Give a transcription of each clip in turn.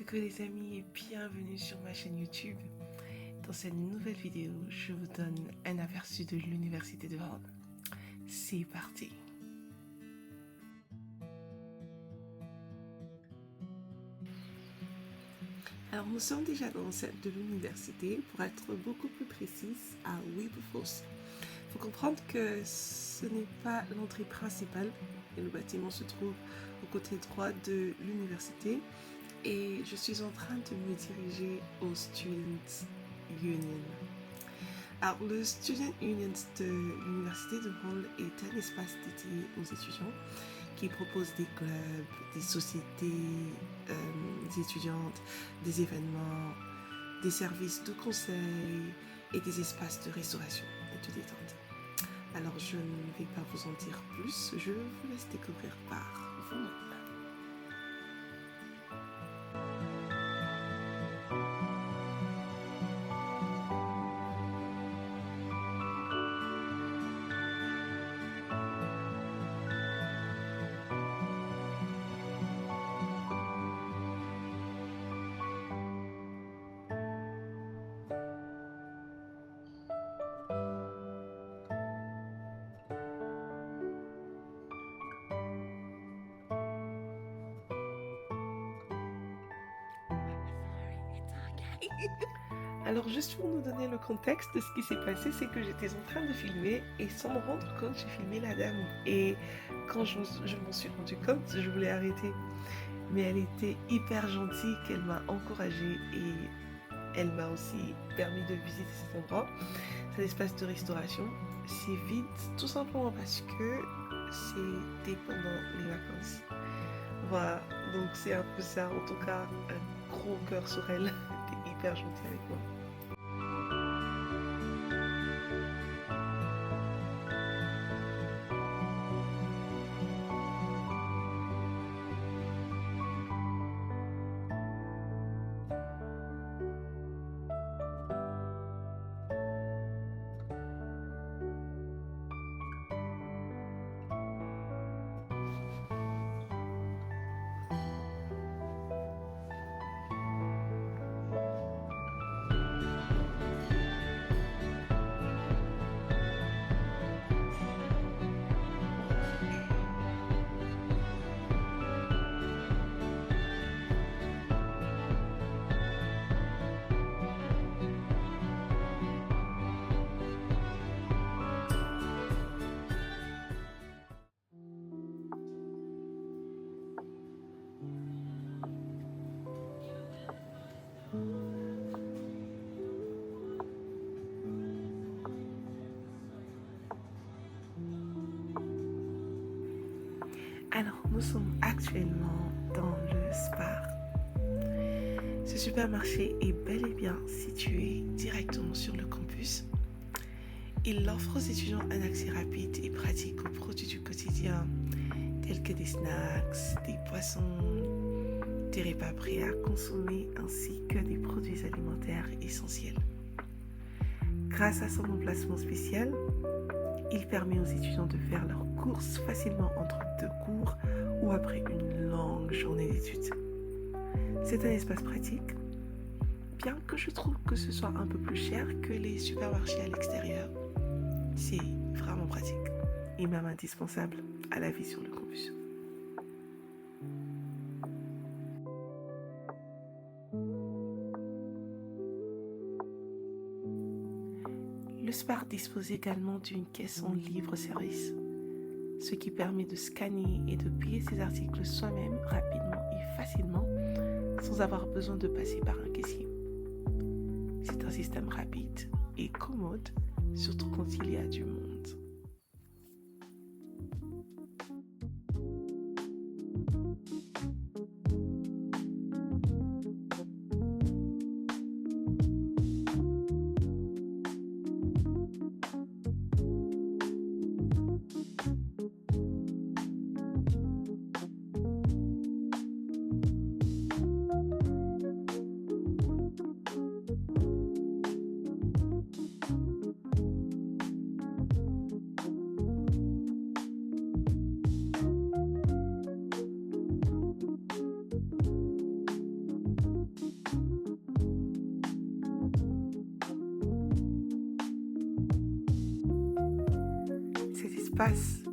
Coucou les amis et bienvenue sur ma chaîne YouTube. Dans cette nouvelle vidéo, je vous donne un aperçu de l'Université de Rome. C'est parti! Alors nous sommes déjà dans celle de l'université, pour être beaucoup plus précise, à Wilberforce. Il faut comprendre que ce n'est pas l'entrée principale, et le bâtiment se trouve au côté droit de l'université. Et je suis en train de me diriger au Student Union. Alors, le Student Union de l'Université de Hull est un espace dédié aux étudiants qui propose des clubs, des sociétés étudiantes, des événements, des services de conseil et des espaces de restauration et de détente. Alors, je ne vais pas vous en dire plus, je vous laisse découvrir par vous-même. Alors juste pour nous donner le contexte de ce qui s'est passé, c'est que j'étais en train de filmer et sans me rendre compte, j'ai filmé la dame. Et quand je m'en suis rendu compte, je voulais arrêter. Mais elle était hyper gentille, qu'elle m'a encouragée et elle m'a aussi permis de visiter cet endroit. C'est un espace de restauration. C'est vide tout simplement parce que c'était pendant les vacances. Voilà, donc c'est un peu ça. En tout cas, un gros cœur sur elle. Elle était hyper gentille avec moi. Alors, nous sommes actuellement dans le Spar. Ce supermarché est bel et bien situé directement sur le campus. Il offre aux étudiants un accès rapide et pratique aux produits du quotidien, tels que des snacks, des poissons, des repas prêts à consommer ainsi que des produits alimentaires essentiels. Grâce à son emplacement spécial, il permet aux étudiants de faire leurs courses facilement entre deux cours ou après une longue journée d'études. C'est un espace pratique, bien que je trouve que ce soit un peu plus cher que les supermarchés à l'extérieur. C'est vraiment pratique et même indispensable à la vie sur le campus. Le Spar dispose également d'une caisse en libre-service, ce qui permet de scanner et de payer ses articles soi-même rapidement et facilement sans avoir besoin de passer par un caissier. C'est un système rapide et commode, surtout quand il y a du monde. l'espace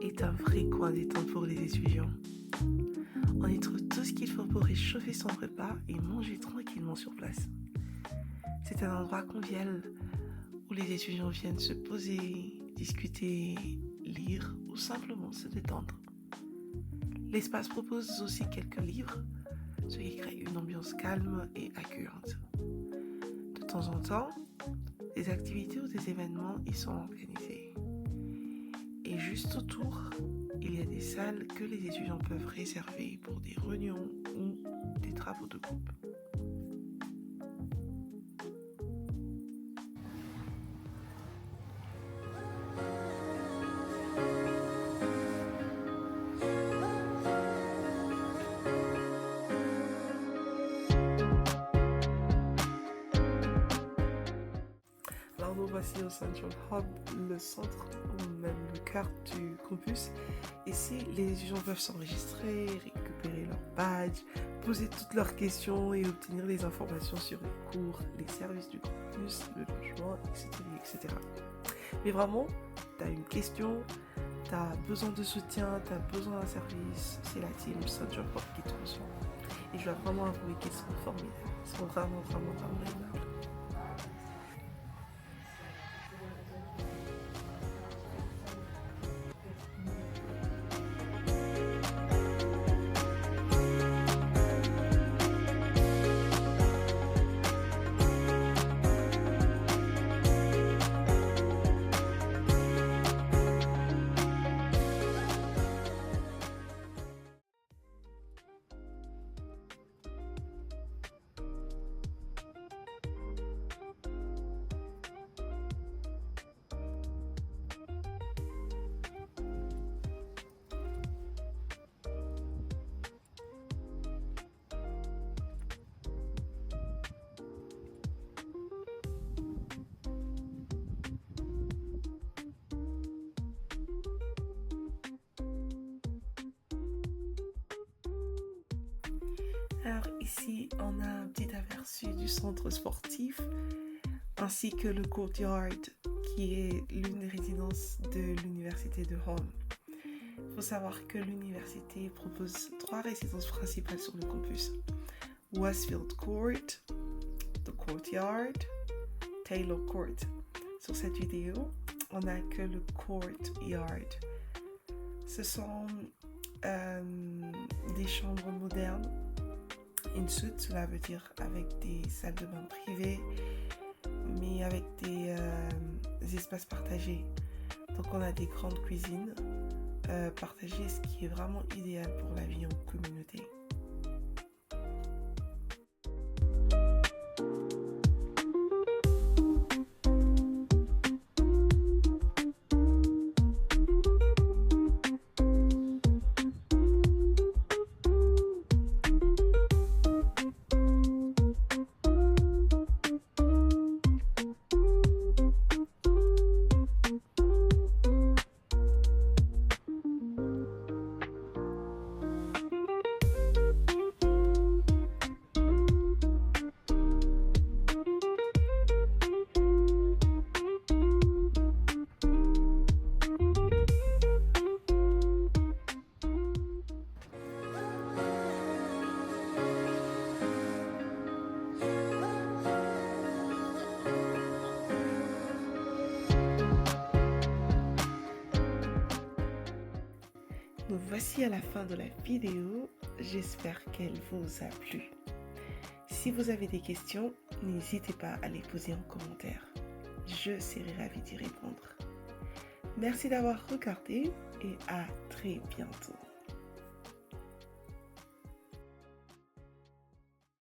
est un vrai coin détente pour les étudiants. On y trouve tout ce qu'il faut pour réchauffer son repas et manger tranquillement sur place. C'est un endroit convivial où les étudiants viennent se poser, discuter, lire ou simplement se détendre. L'espace propose aussi quelques livres, ce qui crée une ambiance calme et accueillante. De temps en temps, des activités ou des événements y sont organisés. Et juste autour, il y a des salles que les étudiants peuvent réserver pour des réunions ou des travaux de groupe. Alors nous voici au Central Hub, le centre ou même le cœur du campus. Ici, les étudiants peuvent s'enregistrer, récupérer leur badge, poser toutes leurs questions et obtenir des informations sur les cours, les services du campus, le logement, etc. etc. Mais vraiment, tu as une question, tu as besoin de soutien, tu as besoin d'un service, c'est la team Central Hub qui te reçoit. Et je dois vraiment avouer qu'ils sont formidables. Ils sont vraiment aimables. Alors ici, on a un petit aperçu du centre sportif ainsi que le courtyard qui est l'une des résidences de l'université de Hull. Il faut savoir que l'université propose 3 résidences principales sur le campus. Westfield Court, The Courtyard, Taylor Court. Sur cette vidéo, on n'a que le courtyard. Ce sont des chambres modernes. In suite, cela veut dire avec des salles de bain privées, mais avec des espaces partagés. Donc on a des grandes cuisines partagées, ce qui est vraiment idéal pour la vie en communauté. Nous voici à la fin de la vidéo, j'espère qu'elle vous a plu. Si vous avez des questions, n'hésitez pas à les poser en commentaire. Je serai ravie d'y répondre. Merci d'avoir regardé et à très bientôt.